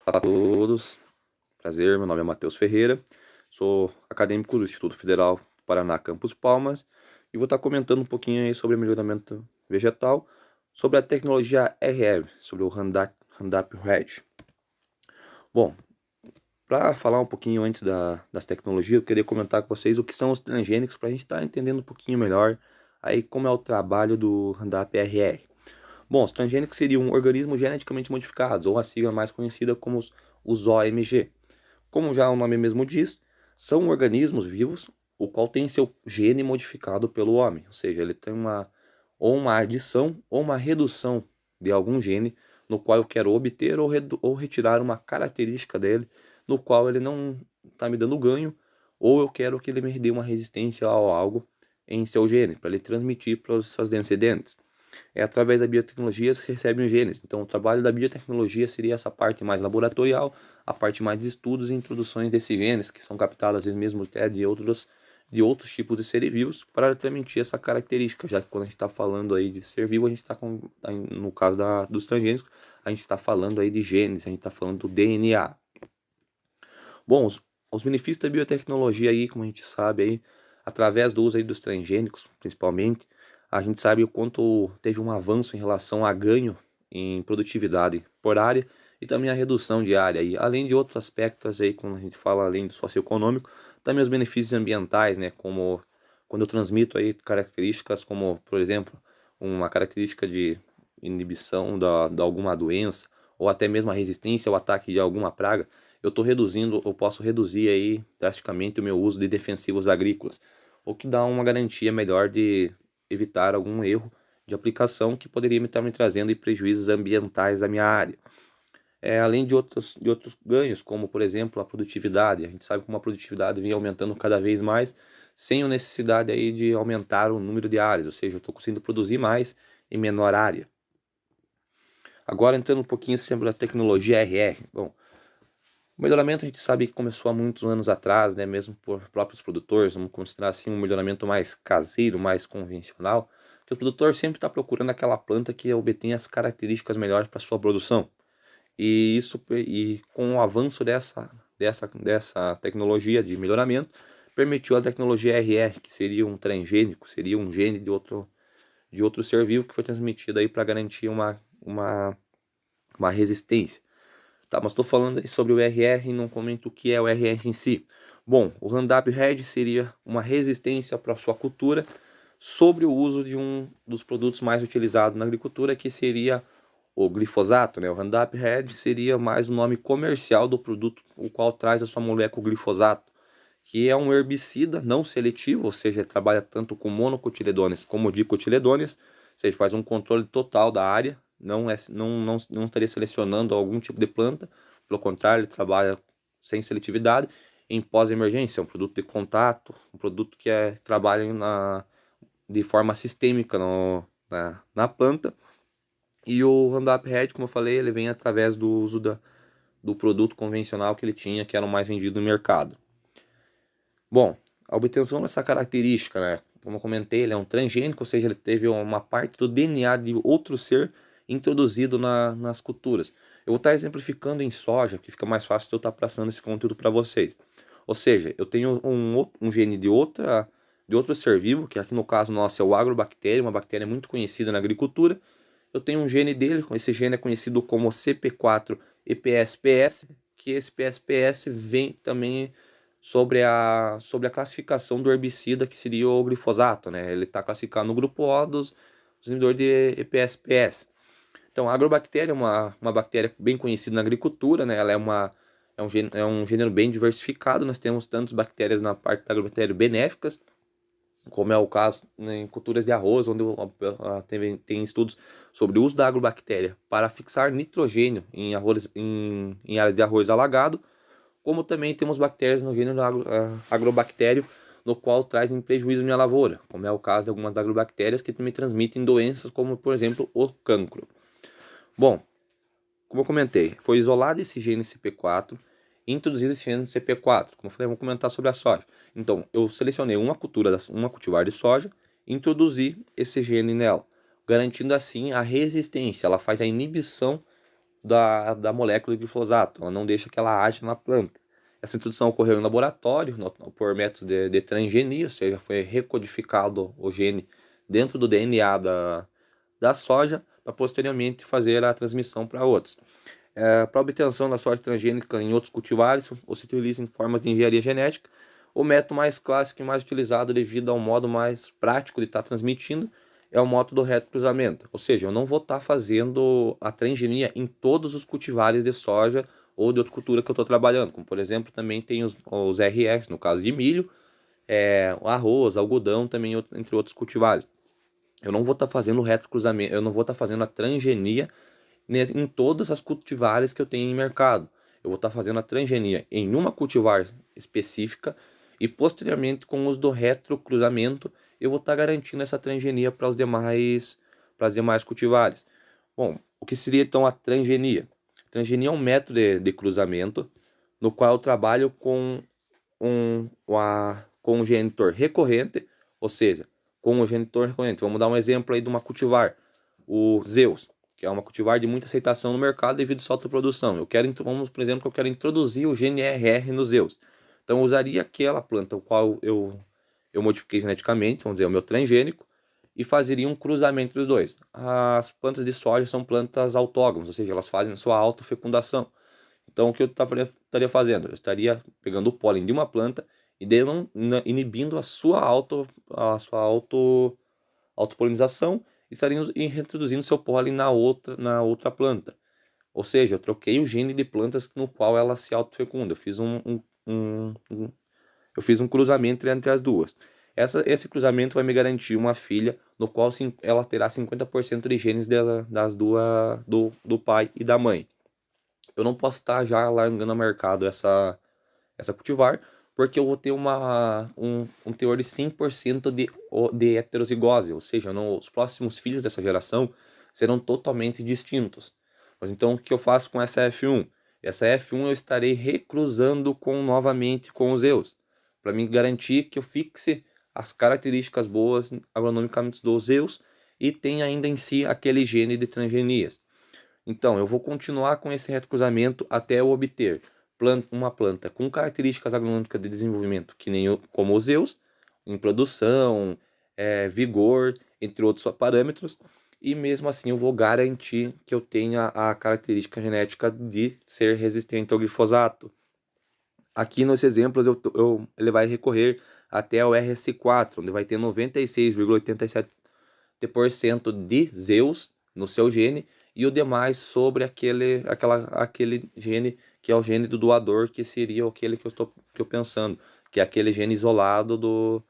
Olá a todos, prazer, meu nome é Matheus Ferreira, sou acadêmico do Instituto Federal do Paraná, Campus Palmas, e vou estar comentando um pouquinho aí sobre melhoramento vegetal, sobre a tecnologia RR, sobre o Roundup Ready. Bom, para falar um pouquinho antes das tecnologias, eu queria comentar com vocês o que são os transgênicos, para a gente estar entendendo um pouquinho melhor aí como é o trabalho do Roundup RR. Bom, os transgênicos seriam organismos geneticamente modificados, ou a sigla mais conhecida como os OMG. Como já o nome mesmo diz, são organismos vivos, o qual tem seu gene modificado pelo homem, ou seja, ele tem ou uma adição ou uma redução de algum gene no qual eu quero obter ou retirar uma característica dele, no qual ele não está me dando ganho, ou eu quero que ele me dê uma resistência a algo em seu gene, para ele transmitir para os seus descendentes. É através da biotecnologia que se recebem os genes. Então, o trabalho da biotecnologia seria essa parte mais laboratorial, a parte mais de estudos e introduções desses genes, que são captados às vezes mesmo até de outros tipos de seres vivos, para transmitir essa característica, já que quando a gente está falando aí de ser vivo, a gente está, no caso dos transgênicos, a gente está falando aí de genes, a gente está falando do DNA. Bom, os benefícios da biotecnologia aí, como a gente sabe aí, através do uso aí dos transgênicos, principalmente, a gente sabe o quanto teve um avanço em relação a ganho em produtividade por área e também a redução de área. E além de outros aspectos aí, quando a gente fala além do socioeconômico, também os benefícios ambientais, né? Como quando eu transmito aí características como, por exemplo, uma característica de inibição da alguma doença, ou até mesmo a resistência ao ataque de alguma praga, eu posso reduzir aí drasticamente o meu uso de defensivos agrícolas, o que dá uma garantia melhor de evitar algum erro de aplicação que poderia estar me trazendo prejuízos ambientais à minha área. Além de outros ganhos, como por exemplo a produtividade. A gente sabe como a produtividade vem aumentando cada vez mais, sem a necessidade aí de aumentar o número de áreas, ou seja, eu estou conseguindo produzir mais em menor área. Agora entrando um pouquinho sobre a tecnologia RR. Bom, o melhoramento a gente sabe que começou há muitos anos atrás, né, mesmo por próprios produtores, vamos considerar assim um melhoramento mais caseiro, mais convencional, que o produtor sempre está procurando aquela planta que obtenha as características melhores para sua produção. E com o avanço dessa tecnologia de melhoramento, permitiu a tecnologia RR, que seria um transgênico, seria um gene de outro ser vivo que foi transmitido aí para garantir uma resistência. Tá, mas estou falando aí sobre o RR e não comento o que é o RR em si. Bom, o Roundup Ready seria uma resistência para a sua cultura sobre o uso de um dos produtos mais utilizados na agricultura, que seria o glifosato, né? O Roundup Ready seria mais o nome comercial do produto, o qual traz a sua molécula glifosato, que é um herbicida não seletivo, ou seja, ele trabalha tanto com monocotiledôneas como dicotiledôneas, ou seja, faz um controle total da área, não estaria selecionando algum tipo de planta, pelo contrário, ele trabalha sem seletividade. Em pós-emergência, é um produto de contato, um produto que trabalha de forma sistêmica na planta. E o Roundup Ready, como eu falei, ele vem através do uso do produto convencional que ele tinha, que era o mais vendido no mercado. Bom, a obtenção dessa característica, né? Como eu comentei, ele é um transgênico, ou seja, ele teve uma parte do DNA de outro ser introduzido nas culturas. Eu vou estar exemplificando em soja, que fica mais fácil de eu estar passando esse conteúdo para vocês. Ou seja, eu tenho um gene de outro ser vivo, que aqui no caso nosso é o agrobactério, uma bactéria muito conhecida na agricultura. Eu tenho um gene dele, esse gene é conhecido como CP4 EPSPS, que esse PSPS vem também sobre a classificação do herbicida, que seria o glifosato, né? Ele está classificado no grupo O dos inibidores de EPSPS. Então, a agrobactéria é uma bactéria bem conhecida na agricultura, né? Ela é um gênero bem diversificado. Nós temos tantas bactérias na parte da agrobactéria benéficas, como é o caso, né, em culturas de arroz, onde tem estudos sobre o uso da agrobactéria para fixar nitrogênio em áreas de arroz alagado, como também temos bactérias no gênero agrobactério, no qual trazem prejuízo na minha lavoura, como é o caso de algumas agrobactérias que também transmitem doenças, como por exemplo o cancro. Bom, como eu comentei, foi isolado esse gene CP4, introduzido esse gene CP4, como eu falei, vamos comentar sobre a soja. Então, eu selecionei uma cultivar de soja, introduzi esse gene nela, garantindo assim a resistência, ela faz a inibição da molécula de glifosato, ela não deixa que ela age na planta. Essa introdução ocorreu em laboratório, por métodos de transgenia, ou seja, foi recodificado o gene dentro do DNA da soja, para posteriormente fazer a transmissão para outros. Para a obtenção da soja transgênica em outros cultivares, se utiliza em formas de engenharia genética. O método mais clássico e mais utilizado devido ao modo mais prático de estar transmitindo é o método do retrocruzamento. Ou seja, eu não vou estar fazendo a transgenia em todos os cultivares de soja ou de outra cultura que eu estou trabalhando. Como, por exemplo, também tem os RS, no caso de milho, arroz, algodão, também entre outros cultivares. Eu não vou estar fazendo o retrocruzamento, eu não vou estar fazendo a transgenia em todas as cultivares que eu tenho em mercado. Eu vou estar fazendo a transgenia em uma cultivar específica e posteriormente com o uso do retrocruzamento eu vou estar garantindo essa transgenia para as demais cultivares. Bom, o que seria então a transgenia? Transgenia é um método de cruzamento no qual eu trabalho com um genitor recorrente, ou seja, com um genitor recorrente. Vamos dar um exemplo aí de uma cultivar, o Zeus, que é uma cultivar de muita aceitação no mercado devido à sua autoprodução. Vamos, por exemplo, que eu quero introduzir o GNRR no Zeus. Então eu usaria aquela planta, o qual eu modifiquei geneticamente, vamos dizer, o meu transgênico, e fazeria um cruzamento dos dois. As plantas de soja são plantas autógamas, ou seja, elas fazem sua autofecundação. Então o que eu estaria fazendo? Eu estaria pegando o pólen de uma planta e inibindo a sua autopolinização, estaria reintroduzindo seu pólen na outra planta. Ou seja, eu troquei o gene de plantas no qual ela se autofecunda. Eu fiz um cruzamento entre as duas. Esse cruzamento vai me garantir uma filha no qual ela terá 50% de genes das duas, do pai e da mãe. Eu não posso estar já largando ao mercado essa cultivar, porque eu vou ter um teor de 100% de heterozigose, ou seja, os próximos filhos dessa geração serão totalmente distintos. Mas então o que eu faço com essa F1? Essa F1 eu estarei recruzando novamente com os Zeus, para me garantir que eu fixe as características boas agronomicamente dos Zeus e tenha ainda em si aquele gene de transgenias. Então, eu vou continuar com esse retrocruzamento até eu obter uma planta com características agronômicas de desenvolvimento, como os Zeus, em produção, vigor, entre outros parâmetros, e mesmo assim eu vou garantir que eu tenha a característica genética de ser resistente ao glifosato. Aqui nos exemplos ele vai recorrer até o RS4, onde vai ter 96,87% de Zeus no seu gene e o demais sobre aquele gene que é o gene do doador, que seria aquele que eu pensando, que é aquele gene isolado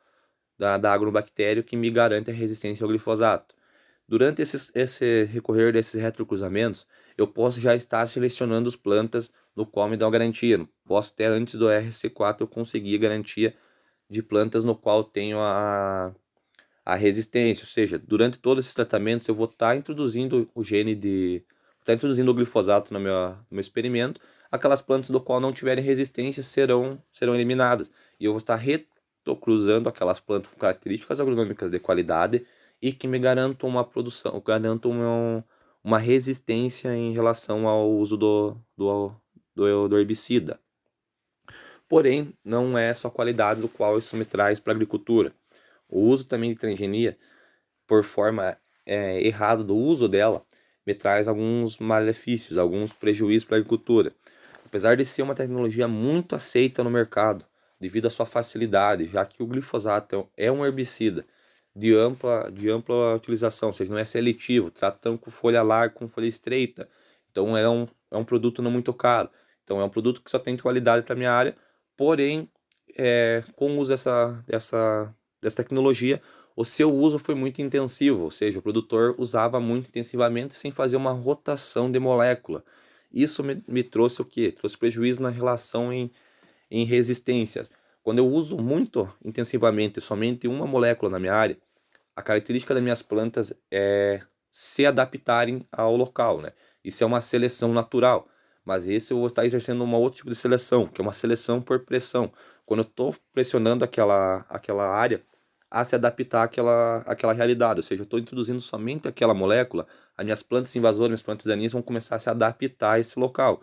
da agrobactéria que me garante a resistência ao glifosato. Durante esse recorrer desses retrocruzamentos, eu posso já estar selecionando as plantas no qual me dão garantia. Posso até antes do RC4 eu conseguir garantia de plantas no qual tenho a resistência, ou seja, durante todos esses tratamentos eu vou estar introduzindo o glifosato no meu experimento. Aquelas plantas do qual não tiverem resistência serão eliminadas. E eu vou estar retrocruzando aquelas plantas com características agronômicas de qualidade e que me garantam uma resistência em relação ao uso do herbicida. Porém, não é só qualidades o qual isso me traz para a agricultura. O uso também de transgenia, por forma errada do uso dela, me traz alguns malefícios, alguns prejuízos para a agricultura. Apesar de ser uma tecnologia muito aceita no mercado, devido à sua facilidade, já que o glifosato é um herbicida de ampla utilização, ou seja, não é seletivo, tratando com folha larga, com folha estreita. Então é um produto não muito caro. Então é um produto que só tem qualidade para a minha área, porém, com o uso dessa tecnologia, o seu uso foi muito intensivo, ou seja, o produtor usava muito intensivamente sem fazer uma rotação de molécula. Isso me trouxe o quê? Trouxe prejuízo na relação em resistência. Quando eu uso muito intensivamente somente uma molécula na minha área, a característica das minhas plantas é se adaptarem ao local, né? Isso é uma seleção natural. Mas esse eu vou estar exercendo um outro tipo de seleção, que é uma seleção por pressão. Quando eu estou pressionando aquela área, a se adaptar àquela realidade, ou seja, eu estou introduzindo somente aquela molécula, as minhas plantas invasoras, minhas plantas daninhas vão começar a se adaptar a esse local.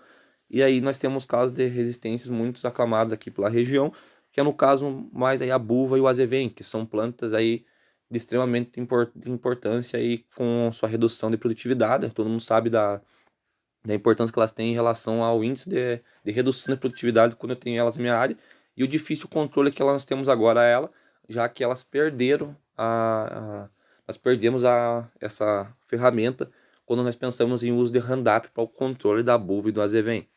E aí nós temos casos de resistências muito aclamados aqui pela região, que é no caso mais aí a buva e o azevém, que são plantas aí de extremamente importância aí com sua redução de produtividade. Todo mundo sabe da importância que elas têm em relação ao índice de redução de produtividade quando eu tenho elas na minha área e o difícil controle que nós temos agora a ela, já que elas perderam nós perdemos essa ferramenta quando nós pensamos em uso de Roundup para o controle da buva e do azevém.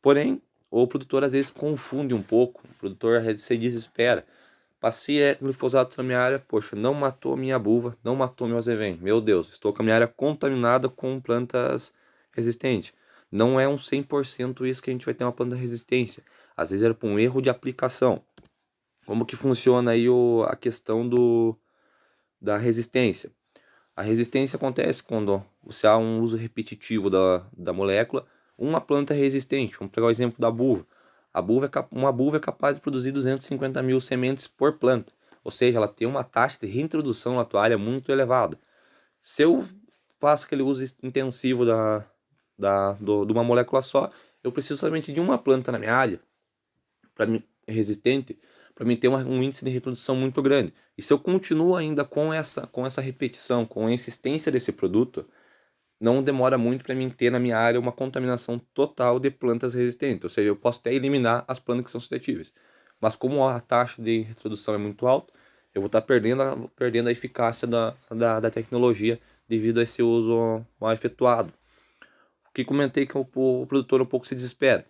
Porém, o produtor às vezes confunde um pouco, o produtor às vezes se desespera. Passei glifosato na minha área, poxa, não matou minha buva, não matou meu azevém. Meu Deus, estou com a minha área contaminada com plantas resistentes. Não é um 100% isso que a gente vai ter uma planta resistência. Às vezes era por um erro de aplicação. Como que funciona aí a questão da resistência? A resistência acontece quando você há um uso repetitivo da molécula. Uma planta é resistente, vamos pegar o exemplo da buva. Uma buva é capaz de produzir 250 mil sementes por planta, ou seja, ela tem uma taxa de reintrodução na tua área muito elevada. Se eu faço aquele uso intensivo de uma molécula só, eu preciso somente de uma planta na minha área resistente para mim ter um índice de reprodução muito grande. E se eu continuo ainda com essa repetição, com a insistência desse produto, não demora muito para mim ter na minha área uma contaminação total de plantas resistentes. Ou seja, eu posso até eliminar as plantas que são suscetíveis. Mas como a taxa de reprodução é muito alta, eu vou estar perdendo a eficácia da tecnologia devido a esse uso mal efetuado. O que comentei que o produtor um pouco se desespera.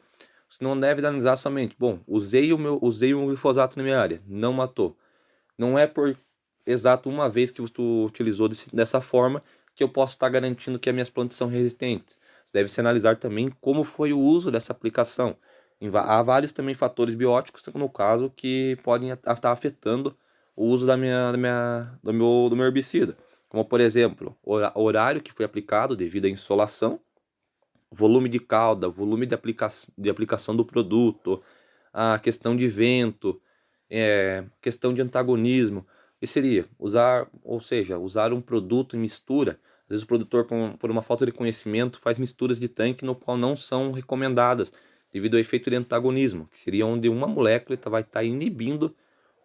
Você não deve analisar somente, bom, usei um glifosato na minha área, não matou. Não é por exato uma vez que você utilizou dessa forma que eu posso estar garantindo que as minhas plantas são resistentes. Você deve se analisar também como foi o uso dessa aplicação. Há vários também fatores bióticos, no caso, que podem estar afetando o uso do meu herbicida. Como, por exemplo, o horário que foi aplicado devido à insolação, volume de cauda, volume de aplicação do produto, a questão de vento, questão de antagonismo. E seria usar um produto em mistura. Às vezes o produtor, por uma falta de conhecimento, faz misturas de tanque no qual não são recomendadas, devido ao efeito de antagonismo, que seria onde uma molécula vai estar inibindo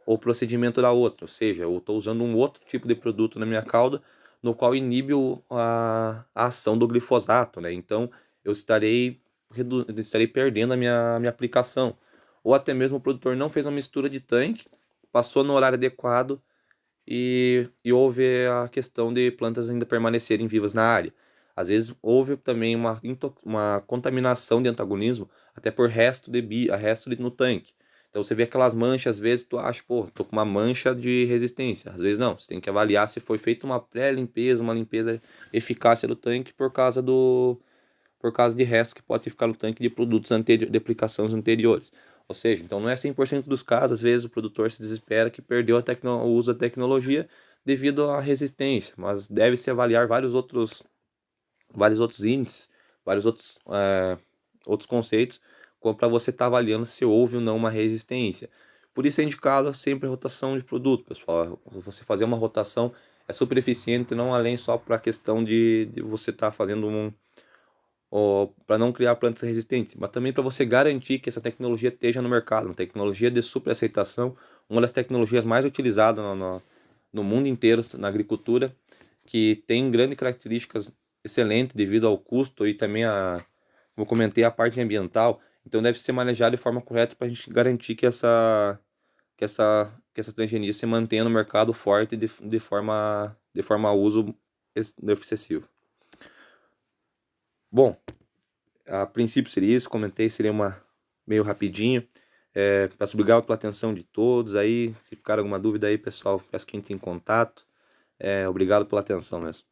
o procedimento da outra. Ou seja, eu estou usando um outro tipo de produto na minha cauda, no qual inibe a ação do glifosato, né? Então, eu estarei perdendo a minha aplicação. Ou até mesmo o produtor não fez uma mistura de tanque, passou no horário adequado e houve a questão de plantas ainda permanecerem vivas na área. Às vezes houve também uma contaminação de antagonismo até por resto no tanque. Então você vê aquelas manchas, às vezes tu acha, pô, tô com uma mancha de resistência. Às vezes não, você tem que avaliar se foi feita uma pré-limpeza, uma limpeza eficácia do tanque por causa de restos que pode ficar no tanque de produtos de aplicações anteriores. Ou seja, então não é 100% dos casos, às vezes o produtor se desespera que perdeu o uso da tecnologia devido à resistência, mas deve-se avaliar vários outros índices, vários outros conceitos, para você estar avaliando se houve ou não uma resistência. Por isso é indicado sempre a rotação de produto, pessoal. Você fazer uma rotação é super eficiente, não além só para a questão de você estar fazendo para não criar plantas resistentes, mas também para você garantir que essa tecnologia esteja no mercado, uma tecnologia de super aceitação, uma das tecnologias mais utilizadas no mundo inteiro na agricultura, que tem grandes características excelentes devido ao custo e também como eu comentei, a parte ambiental. Então deve ser manejado de forma correta para a gente garantir que essa transgenia se mantenha no mercado forte de forma a uso excessivo. Bom, a princípio seria isso, comentei, seria meio rapidinho. Peço obrigado pela atenção de todos aí. Se ficar alguma dúvida aí, pessoal, peço que entre em contato. Obrigado pela atenção mesmo.